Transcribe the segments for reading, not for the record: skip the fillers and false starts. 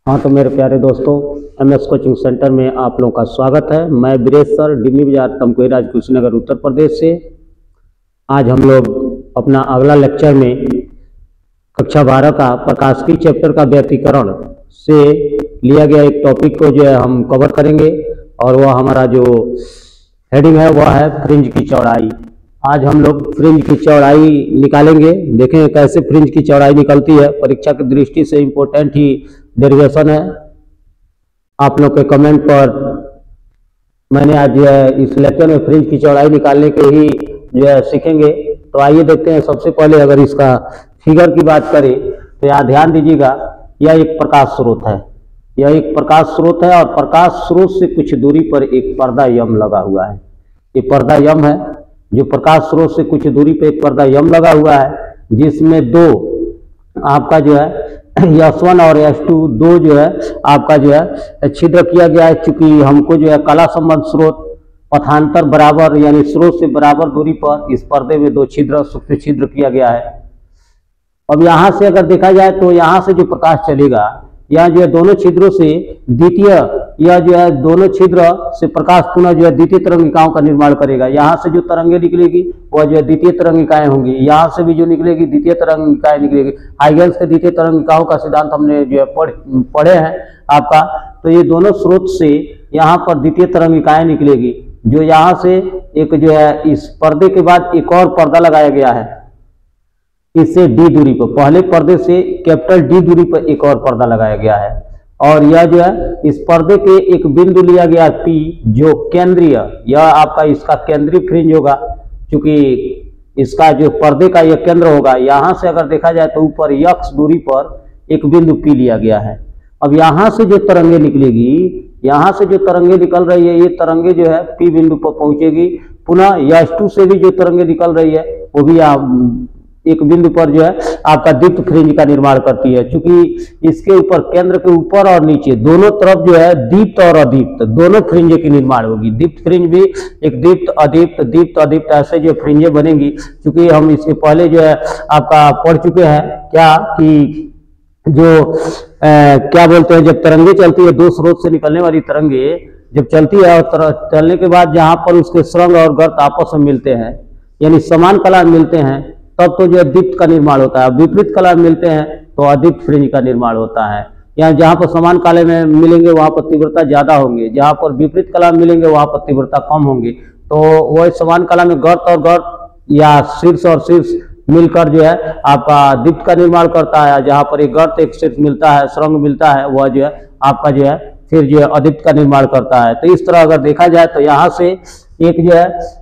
हाँ तो मेरे प्यारे दोस्तों, MS कोचिंग सेंटर में आप लोगों का स्वागत है। मैं वीरेश सर, डिमनी बाजार, तमकुहीराज, कुशीनगर, उत्तर प्रदेश से। आज हम लोग अपना अगला लेक्चर में कक्षा 12 का प्रकाशिकी चैप्टर का व्यतिकरण से लिया गया एक टॉपिक को जो है हम कवर करेंगे, और वह हमारा जो हेडिंग है वह है फ्रिंज की चौड़ाई। आज हम लोग फ्रिंज की चौड़ाई निकालेंगे, देखें कैसे फ्रिंज की चौड़ाई निकलती है। परीक्षा की दृष्टि से इम्पोर्टेंट ही डेरिवेशन है। आप लोग के कमेंट पर मैंने आज इस लेक्चर में फ्रिंज की चौड़ाई निकालने के ही जो है सीखेंगे। तो आइए देखते हैं। सबसे पहले अगर इसका फिगर की बात करें तो यहाँ ध्यान दीजिएगा, यह एक प्रकाश स्रोत है। यह एक प्रकाश स्रोत है और प्रकाश स्रोत से कुछ दूरी पर एक पर्दा यम लगा हुआ है। ये पर्दा यम है, जो प्रकाश स्रोत से कुछ दूरी पर एक पर्दा यम लगा हुआ है, जिसमें दो आपका जो है S1 और S2 दो जो है आपका जो है छिद्र किया गया है। चूंकि हमको जो है कला संबंध स्रोत पथांतर बराबर यानी स्रोत से बराबर दूरी पर इस पर्दे में दो छिद्र सूक्ष्म छिद्र किया गया है। अब यहाँ से अगर देखा जाए तो यहाँ से जो प्रकाश चलेगा, यहाँ जो है दोनों छिद्रों से द्वितीय, यह जो है दोनों छिद्र से प्रकाश पुनः जो है द्वितीय तरंगिकाओं का निर्माण करेगा। यहाँ से जो तरंगे निकलेगी वह जो है द्वितीय तरंगिकाएं होंगी, यहाँ से भी जो निकलेगी द्वितीय तरंगिकाएं निकलेगी। हाइगेंस के द्वितीय तरंगिकाओं का सिद्धांत हमने जो है पढ़े हैं आपका। तो ये दोनों स्रोत से यहाँ पर द्वितीय तरंगिकाएं निकलेगी, जो यहाँ से एक जो है इस पर्दे के बाद एक और पर्दा लगाया गया है, इससे D दूरी पर, पहले पर्दे से कैपिटल D दूरी पर एक और पर्दा लगाया गया है। और यह जो है इस पर्दे के एक बिंदु लिया गया P, जो केंद्रीय, यह आपका इसका केंद्रीय फ्रिंज होगा, क्योंकि इसका जो पर्दे का यह केंद्र होगा। यहाँ से अगर देखा जाए तो ऊपर X दूरी पर एक बिंदु P लिया गया है। अब यहाँ से जो तरंगे निकलेगी, यहाँ से जो तरंगे निकल रही है, ये तरंगे जो है P बिंदु पर पहुंचेगी। पुनः S2 से भी जो तरंगे निकल रही है वो भी एक बिंदु पर जो है आपका दीप्त फ्रिंज का निर्माण करती है। क्योंकि इसके ऊपर, केंद्र के ऊपर और नीचे दोनों तरफ जो है दीप्त और अदीप्त दोनों फ्रिंजे की निर्माण होगी। दीप्त फ्रिंज भी एक दीप्त अदीप्त ऐसे जो फ्रिंजे बनेंगी। क्योंकि हम इसके पहले जो है आपका पढ़ चुके हैं क्या कि जो क्या बोलते हैं, जब तरंगे चलती है, दो स्रोत से निकलने वाली तरंगे जब चलती है और चलने के बाद जहां पर उसके सुरंग और गर्त आपस में मिलते हैं, यानी समान कला मिलते हैं, तब तो जो है दीप्त का निर्माण होता है। विपरीत कला मिलते हैं तो अदीप्त फ्रिंज का निर्माण होता है। यहाँ जहाँ पर समान काले में मिलेंगे वहां पर तीव्रता ज्यादा होंगे, जहाँ पर विपरीत कला मिलेंगे वहां पर तीव्रता कम होंगी। तो वह समान कला में गर्त और गर्त या शीर्ष और शीर्ष मिलकर जो है आपका दीप्त का निर्माण करता है। जहाँ पर एक गर्त एक शीर्ष मिलता है, सुरंग मिलता है, वह जो है आपका जो है फिर जो है अदीप्त का निर्माण करता है। तो इस तरह अगर देखा जाए तो यहाँ से एक जो है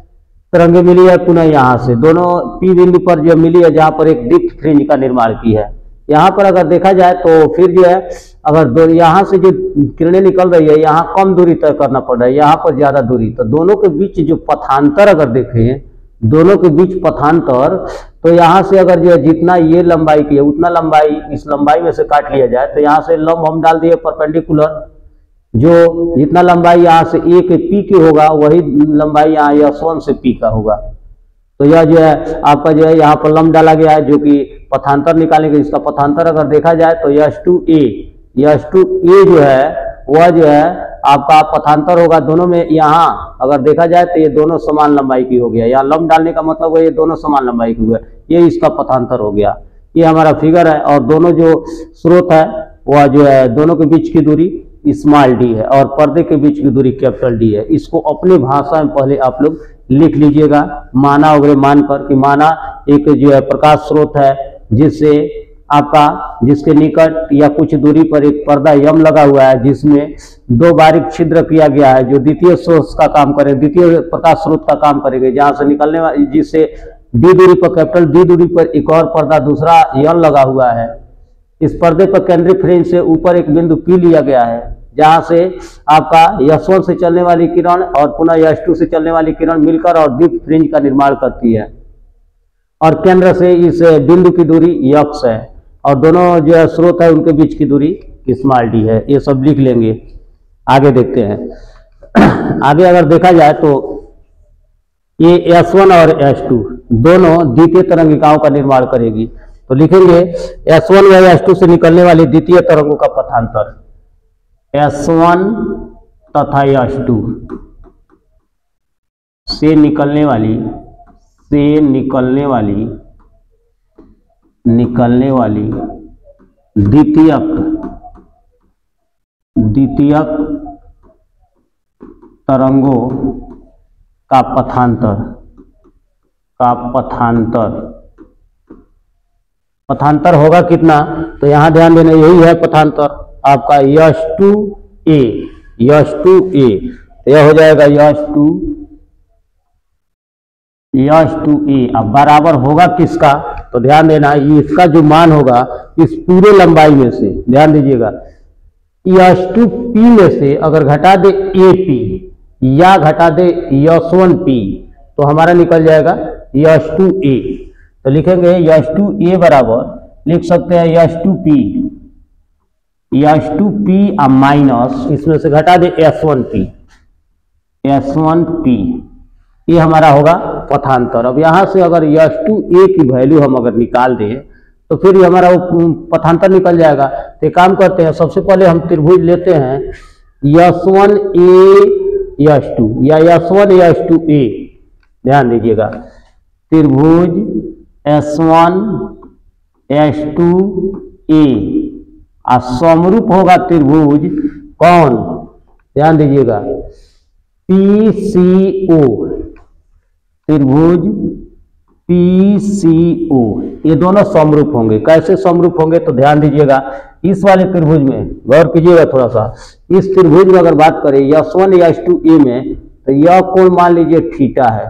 तरंगे मिली है, पुनः यहाँ से दोनों P बिंदु पर जो मिली है, जहाँ पर एक दीप्त फ्रिंज का निर्माण की है। यहाँ पर अगर देखा जाए तो फिर जो है अगर यहाँ से जो किरणें निकल रही है, यहाँ कम दूरी तय करना पड़ रहा है, यहाँ पर ज्यादा दूरी, तो दोनों के बीच जो पथांतर अगर देखें, दोनों के बीच पथांतर, तो यहाँ से अगर जो है जितना ये लंबाई की है उतना लंबाई इस लंबाई में से काट लिया जाए, तो यहाँ से लंब हम डाल दिए परपेंडिकुलर, जो जितना लंबाई यहाँ से A के P की होगा वही लंबाई यहाँ S1 से P का होगा। तो यह जो है आपका जो है यहाँ पर लंब डाला गया है, जो कि पथांतर निकालेंगे। इसका पथांतर अगर देखा जाए तो S2A जो है वह जो है आपका पथांतर होगा दोनों में। यहाँ अगर देखा जाए तो ये दोनों समान लंबाई की हो गया। यहाँ लंब डालने का मतलब है ये दोनों समान लंबाई की हुआ, ये इसका पथांतर हो गया। ये हमारा फिगर है। और दोनों जो स्रोत है वह जो है दोनों के बीच की दूरी स्मॉल d है और पर्दे के बीच की दूरी कैपिटल D है। इसको अपनी भाषा में पहले आप लोग लिख लीजिएगा, माना वगैरह मानकर कि माना एक जो है प्रकाश स्रोत है जिससे आपका जिसके निकट या कुछ दूरी पर एक पर्दा यम लगा हुआ है, जिसमें दो बारीक छिद्र किया गया है जो द्वितीय सोर्स का काम करेंगे, द्वितीय प्रकाश स्रोत का काम करेंगे, जहां से निकलने वाले, जिससे D दूरी पर कैपिटल D दूरी पर एक और पर्दा दूसरा यम लगा हुआ है। इस पर्दे पर केंद्रीय फ्रिंज से ऊपर एक बिंदु P लिया गया है, जहां से आपका S1 से चलने वाली किरण और पुनः S2 से चलने वाली किरण मिलकर और दीप्त फ्रिंज का निर्माण करती है। और केंद्र से इस बिंदु की दूरी X है और दोनों जो है स्रोत है उनके बीच की दूरी स्मॉल d है। ये सब लिख लेंगे। आगे देखते हैं। आगे अगर देखा जाए तो ये S1 और S2 दोनों द्वितीय तरंगिकाओं का निर्माण करेगी। तो लिखेंगे S1 व S2 से निकलने वाली द्वितीय तरंगों का पथांतर। S1 तथा S2 से निकलने वाली द्वितीयक तरंगों का पथांतर होगा कितना? तो यहां ध्यान देना, यही है पथांतर आपका S2A। तो यह हो जाएगा S2A। अब बराबर होगा किसका? तो ध्यान देना, इसका जो मान होगा इस पूरे लंबाई में से, ध्यान दीजिएगा, S2P में से अगर घटा दे AP या घटा दे S1P तो हमारा निकल जाएगा S2A। तो लिखेंगे S2A बराबर, लिख सकते हैं S2P माइनस इसमें से घटा दे S1P, ये हमारा होगा पथांतर। अब यहां से अगर S2A की वैल्यू हम अगर निकाल दें तो फिर ये हमारा पथांतर निकल जाएगा। तो एक काम करते हैं, सबसे पहले हम त्रिभुज लेते हैं S1A S2 या S1 S2A। ध्यान दीजिएगा, त्रिभुज S1 S2A और समरूप होगा त्रिभुज कौन? ध्यान दीजिएगा, PCO, त्रिभुज PCO, ये दोनों समरूप होंगे। कैसे समरूप होंगे? तो ध्यान दीजिएगा, इस वाले त्रिभुज में गौर कीजिएगा थोड़ा सा। इस त्रिभुज में अगर बात करें S1 S2A में, तो यह कोण मान लीजिए थीटा है।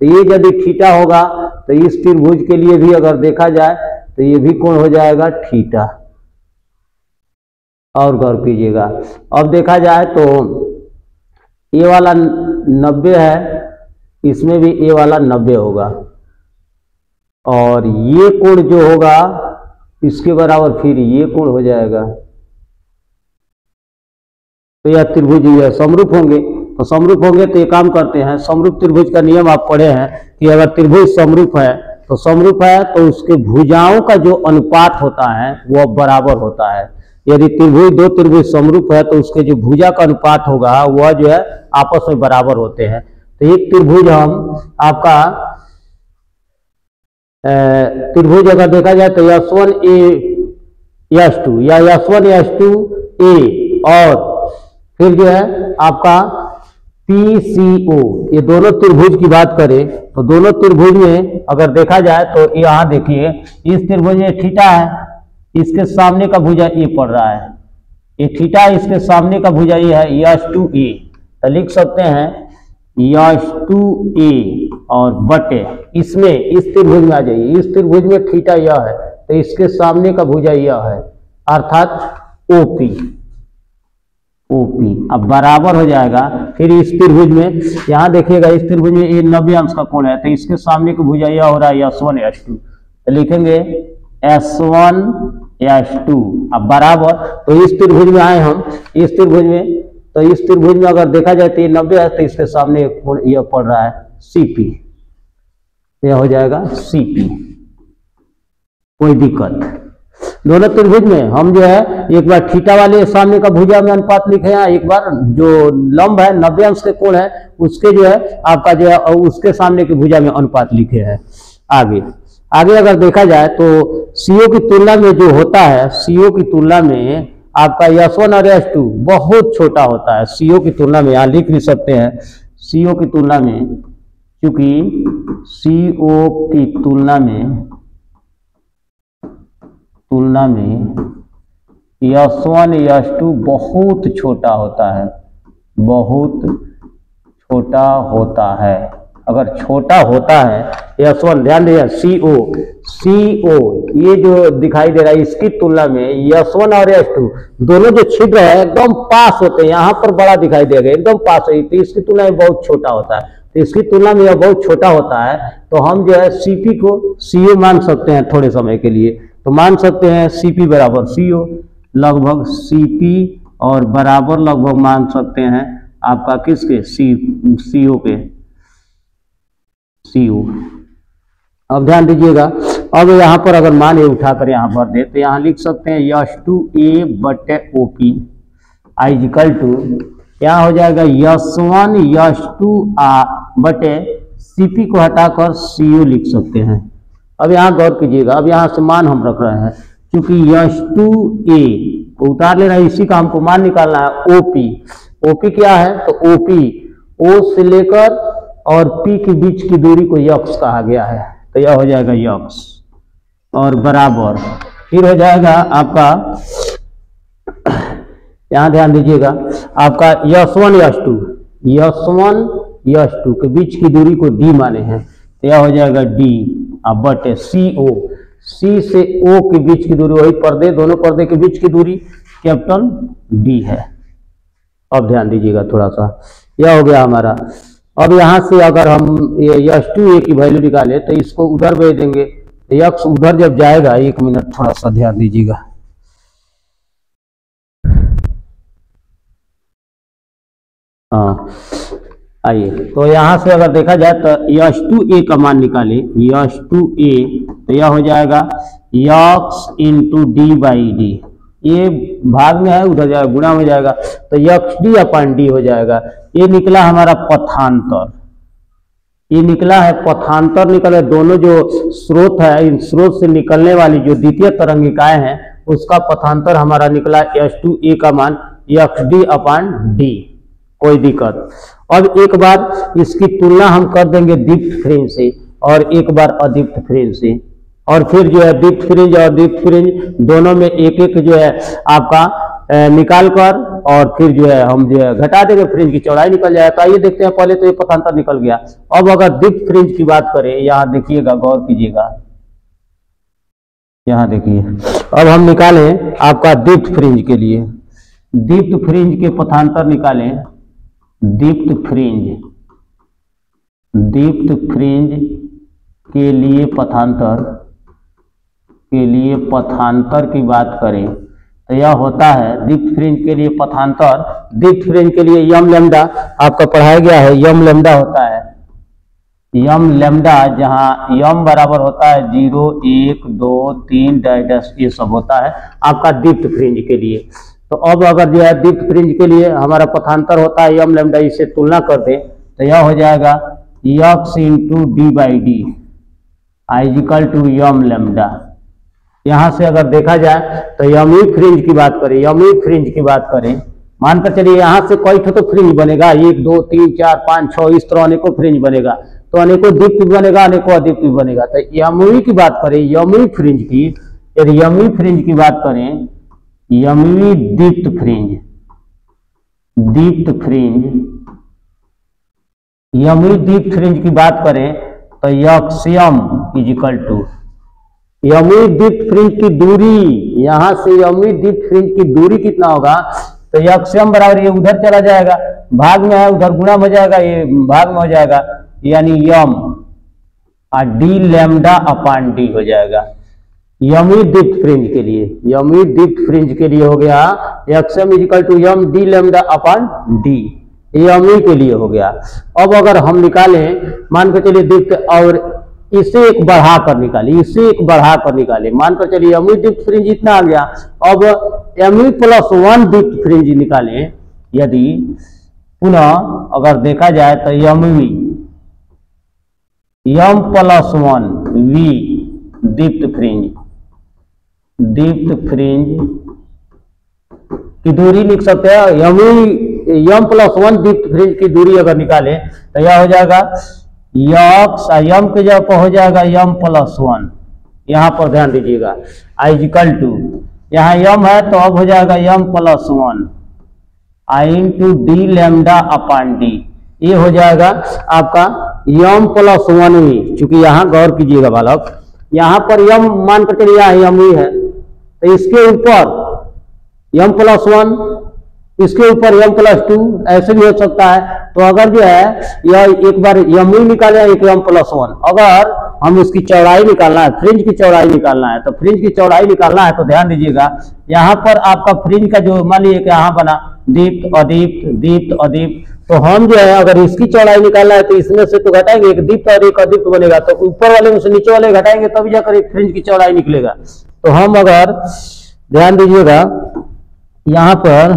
तो ये यदि थीटा होगा तो इस त्रिभुज के लिए भी अगर देखा जाए तो ये भी कोण हो जाएगा थीटा। और गौर कीजिएगा, अब देखा जाए तो ये वाला 90 है, इसमें भी ये वाला 90 होगा, और ये कोण जो होगा इसके बराबर फिर ये कोण हो जाएगा। तो यह त्रिभुज यह समरूप होंगे। तो समरूप होंगे तो ये काम करते हैं, समरूप त्रिभुज का नियम आप पढ़े हैं कि अगर त्रिभुज समरूप है तो उसके भुजाओं का जो अनुपात होता है वह बराबर होता है। यदि दो त्रिभुज समरूप है तो उसके जो भुजा का अनुपात होगा वह जो है आपस में बराबर होते हैं। तो एक त्रिभुज हम आपका त्रिभुज अगर देखा जाए तो S1A S2 या S1 S2A और फिर जो है आपका PCO, ये दोनों त्रिभुज की बात करें तो दोनों त्रिभुज में अगर देखा जाए तो यहाँ देखिए, इस त्रिभुज में थीटा है, इसके सामने का भुजा ये पड़ रहा है, ये थीटा, इसके सामने का भुजा ये है S2A। तो लिख सकते हैं S2A और बटे इसमें इस त्रिभुज में आ जाइए, इस त्रिभुज में थीटा यह है तो इसके सामने का भुजा यह है, अर्थात OP। अब बराबर हो जाएगा फिर इस त्रिभुज में, यहाँ देखिएगा इस त्रिभुज में ये 90 अंश का कोण है तो इसके सामने का भुजा यह हो रहा है S1 S2। तो लिखेंगे S1 S2 अब बराबर, तो इस त्रिभुज में आए हम, इस त्रिभुज में, तो इस त्रिभुज में अगर देखा जाए तो ये 90 है तो इसके सामने कोण यह पड़ रहा है CP, यह हो जाएगा CP। कोई दिक्कत? दोनों त्रिभुज में हम जो है एक बार थीटा वाले सामने का भुजा में अनुपात लिखे हैं, एक बार जो लंब है 90 अंश के कोण है उसके जो है आपका जो है उसके सामने के भुजा में अनुपात लिखे हैं। आगे अगर देखा जाए तो CO की तुलना में जो होता है, CO की तुलना में आपका S1 और S2 बहुत छोटा होता है। CO की तुलना में यहाँ लिख भी सकते हैं, CO की तुलना में, क्योंकि CO की तुलना में S1 S2 बहुत छोटा होता है, बहुत छोटा होता है। अगर छोटा होता है S1, ध्यान दीजिए CO ये जो दिखाई दे रहा है इसकी तुलना में S1 और S2 दोनों जो छिद्र है एकदम पास होते हैं, यहाँ पर बड़ा दिखाई देगा, एकदम पास है, तो इसकी तुलना में बहुत छोटा होता है। तो इसकी तुलना में यह बहुत छोटा होता है तो हम जो है CP को CO मान सकते हैं थोड़े समय के लिए। तो मान सकते हैं CP बराबर CO, लगभग CP और बराबर लगभग मान सकते हैं आपका किसके CO के, CO। अब ध्यान दीजिएगा, अब यहाँ पर अगर मान ये उठाकर यहाँ भर दे तो यहाँ लिख सकते हैं S2A बटे OP। आई इक्वल टू क्या हो जाएगा यस1 यस2 बटे सीपी को हटाकर सीओ लिख सकते हैं। अब यहाँ गौर कीजिएगा, अब यहाँ से मान हम रख रहे हैं क्योंकि यस2a को उतार ले रहा है, इसी का हमको मान निकालना है ओपी। ओपी क्या है तो ओपी ओ से लेकर और पी के बीच की दूरी को यक्स कहा गया है, तो यह हो जाएगा यक्स और बराबर फिर हो जाएगा आपका, यहां ध्यान दीजिएगा, आपका यस1 यस2 यस1 यस2 के बीच की दूरी को डी माने हैं, तो यह हो जाएगा डी अब बटे सी ओ, सी से ओ के बीच की दूरी, वही पर्दे दोनों पर्दे के बीच की दूरी कैपिटल डी है। अब ध्यान दीजिएगा थोड़ा सा, यह हो गया हमारा। अब यहां से अगर हम यस2a की वैल्यू निकाले तो इसको उधर भेज देंगे, तो यक्स उधर जब जाएगा, एक मिनट थोड़ा सा ध्यान दीजिएगा, हाँ आइए, तो यहां से अगर देखा जाए तो यस2a का मान निकाले, यस2a तो यह हो जाएगा x into d by D, ये भाग में है उधर जाएगा गुणा में जाएगा, तो यक्स डी अपन डी हो जाएगा। ये निकला हमारा पथांतर, ये निकला है पथांतर, निकले दोनों जो स्रोत है, इन स्रोत से निकलने वाली जो द्वितीय तरंगिकाएं हैं उसका पथांतर हमारा निकला यस2a का मान यक्स डी अपन डी, कोई दिक्कत। अब एक बार इसकी तुलना हम कर देंगे दीप्त फ्रिंज से और एक बार अदीप्त फ्रिंज से, और फिर जो है दीप्त फ्रिंज और दीप्त फ्रिंज दोनों में एक एक जो है आपका निकाल कर और फिर जो है हम जो है घटा देंगे, फ्रिंज की चौड़ाई निकल जाए। तो आइए देखते हैं, पहले तो ये पथांतर निकल गया। अब अगर दीप्त फ्रिंज की बात करें, यहाँ देखिएगा, गौर कीजिएगा, यहाँ देखिए, अब हम निकालें आपका दीप्त फ्रिंज के लिए, दीप्त फ्रिंज के पथांतर निकालें, दीप्त फ्रिंज, दीप्त फ्रिंज के लिए पथांतर, के लिए पथांतर की बात करें तो यह होता है दीप्त फ्रिंज के लिए पथांतर, दीप्त फ्रिंज के लिए यम लैम्डा आपका पढ़ाया गया है, यम लैम्डा होता है, यम लैम्डा, जहां यम बराबर होता है 0 1 2 3 डैश, ये सब होता है आपका दीप्त फ्रिंज के लिए। तो अब अगर जो है दीप्त फ्रिंज के लिए हमारा पथांतर होता है यम लैम्डा, इससे तुलना कर दे तो यह हो जाएगा x into d by d i equal to m lambda. यहां से अगर देखा जाए तो यमी फ्रिंज की बात करें, यमी फ्रिंज की बात करें, मानकर चलिए यहां से कोई तो फ्रिंज बनेगा, 1 2 3 4 5 6 इस तरह अनेकों फ्रिंज बनेगा, तो अनेकों दीप्त बनेगा, अनेकों अदीप्त बनेगा। तो यमी की बात करें, यमी फ्रिंज की, यदि यमी फ्रिंज की बात करें, यमी दीप्त फ्रिंज, दीप्त फ्रिंज, यमी दीप्त फ्रिंज की बात करें तो यक्ष्यम इज इक्वल टू यमी दीप्त फ्रिंज की दूरी, यहां से यमी दीप्त फ्रिंज की दूरी कितना होगा तो यक्ष्यम बराबर, ये उधर चला जाएगा, भाग में है उधर गुणा हो जाएगा, ये भाग में हो जाएगा, यानी यम और डी लैम्डा अपान डी हो जाएगा यमी दीप्त फ्रिंज के लिए। यमी दीप्त फ्रिंज के लिए हो गया यक्ष्यम इज इक्वल टू यम डी लैम्डा अपान डी, यमी के लिए हो गया। अब अगर हम निकालें, मान कर चलिए दीप्त, और इसे एक बढ़ा कर निकाले, इसे एक बढ़ा कर निकाले, मानकर चलिए यमी दीप्त फ्रिंज इतना आ गया। अब यमी प्लस 1 दीप्त फ्रिंज निकालें, यदि पुनः अगर देखा जाए तो यमी यम प्लस 1 वी दीप्त फ्रिंज, दीप्त फ्रिंज की दूरी लिख सकते हैं, यमी यम प्लस 1 दीप्त फ्रिंज की दूरी अगर निकाले तो यह हो जाएगा यक्स, यम के जगह पर हो जाएगा यम प्लस 1, यहां पर ध्यान दीजिएगा, आई इक्वल टू, यहाँ यम है तो अब हो जाएगा यम प्लस 1 आई इंटू डी लैम्डा अपान डी, ये हो जाएगा आपका यम प्लस 1 वी। चूंकि यहाँ गौर कीजिएगा बालक, यहाँ पर यम मान कर चलिए यहाँ यम वी है, तो इसके ऊपर यम प्लस 1, इसके ऊपर यम प्लस 2, ऐसे भी हो सकता है। तो अगर जो है यह एक बार यम वी निकाले, एक यम प्लस 1, अगर हम इसकी चौड़ाई निकालना है, फ्रिंज की चौड़ाई निकालना है, तो फ्रिंज की चौड़ाई निकालना है तो ध्यान दीजिएगा, यहाँ पर आपका फ्रिंज का जो मान लीजिए कि यहाँ बना दीप्त अदीप्त दीप्त अदीप्त, तो हम जो है अगर इसकी चौड़ाई निकालना है तो इसमें से तो घटाएंगे, एक दीप्त और एक अदीप्त बनेगा, तो ऊपर वाले में से नीचे वाले घटाएंगे तभी जाकर एक फ्रिंज की चौड़ाई निकलेगा। तो हम अगर ध्यान दीजिएगा यहाँ पर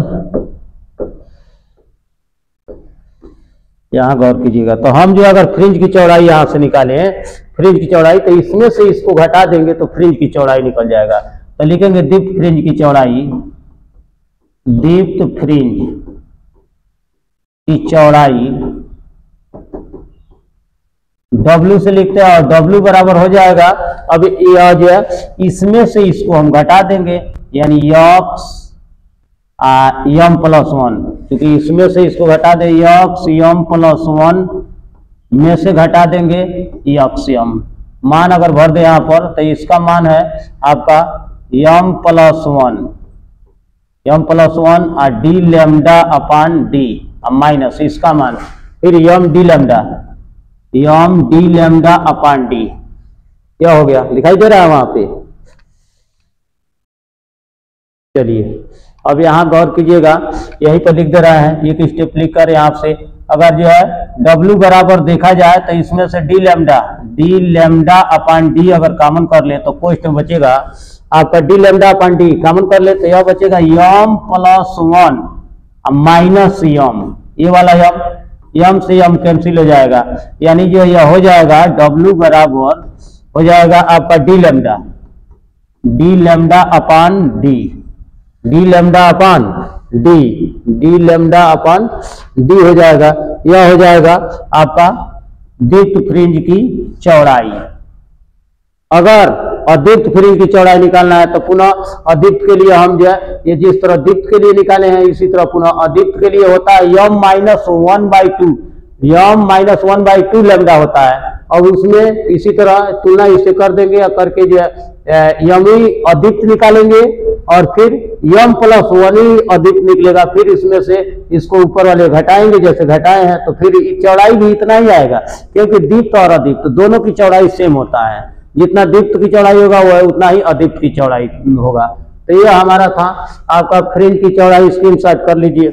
यहाँ गौर कीजिएगा। तो हम जो अगर फ्रिंज की चौड़ाई यहाँ से निकालें, फ्रिंज की चौड़ाई, तो इसमें से इसको घटा देंगे तो फ्रिंज की चौड़ाई निकल जाएगा। तो लिखेंगे दीप्त फ्रिंज की चौड़ाई, दीप्त फ्रिंज की चौड़ाई W से लिखते हैं, और W बराबर हो जाएगा, अब ये जो है इसमें से इसको हम घटा देंगे, यानी यक्स यम प्लस 1, क्योंकि इसमें से इसको घटा दे, यक्स यम प्लस 1 में से घटा देंगे यक्स यम। मान अगर भर दे यहाँ पर, तो इसका मान है आपका यम प्लस 1 और डी लेमडा अपान डी, माइनस इसका मान, फिर यम डी लेमडा अपान डी। क्या हो गया, दिखाई दे रहा है वहां पे। चलिए अब यहाँ गौर कीजिएगा, यहीं पर लिख दे रहा है, एक स्टेप लिख कर यहाँ से अगर जो है W बराबर देखा जाए तो इसमें से डी लेमडा अपान डी अगर कॉमन कर ले तो पोस्ट में बचेगा आपका डी लेमडा अपान डी, कॉमन कर ले तो यह बचेगा यम प्लस 1 माइनस यम, ये वाला यम से यम कैंसिल हो जाएगा, यानी जो यह हो जाएगा W बराबर हो जाएगा आपका डी लेमडा अपान डी, डी लेमडा अपान डी हो जाएगा। यह हो जाएगा आपका दीप्त फ्रिंज की चौड़ाई। अगर अदीप्त फ्रिंज की चौड़ाई निकालना है तो पुनः अदीप्त के लिए हम जो है ये जिस तरह दीप्त के लिए निकाले हैं, इसी तरह पुनः अदीप्त के लिए होता है यम माइनस 1/2 लेमडा होता है। अब उसमें इसी तरह तुलना इसे कर देंगे, या करके जो है यमी अदीप्त निकालेंगे और फिर यम प्लस 1 ही अदीप्त निकलेगा, फिर इसमें से इसको ऊपर वाले घटाएंगे, जैसे घटाए हैं तो फिर चौड़ाई भी इतना ही आएगा, क्योंकि दीप्त और अदीप्त दोनों की चौड़ाई सेम होता है, जितना दीप्त की चौड़ाई होगा वह उतना ही अदीप्त की चौड़ाई होगा। तो यह हमारा था आपका फ्रिंज की चौड़ाई, स्क्रीनशॉट कर लीजिए।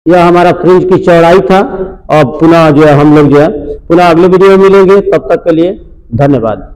यह हमारा फ्रिंज की चौड़ाई था। और पुनः जो है हम लोग जो है पुनः अगले वीडियो में मिलेंगे, तब तक के लिए धन्यवाद।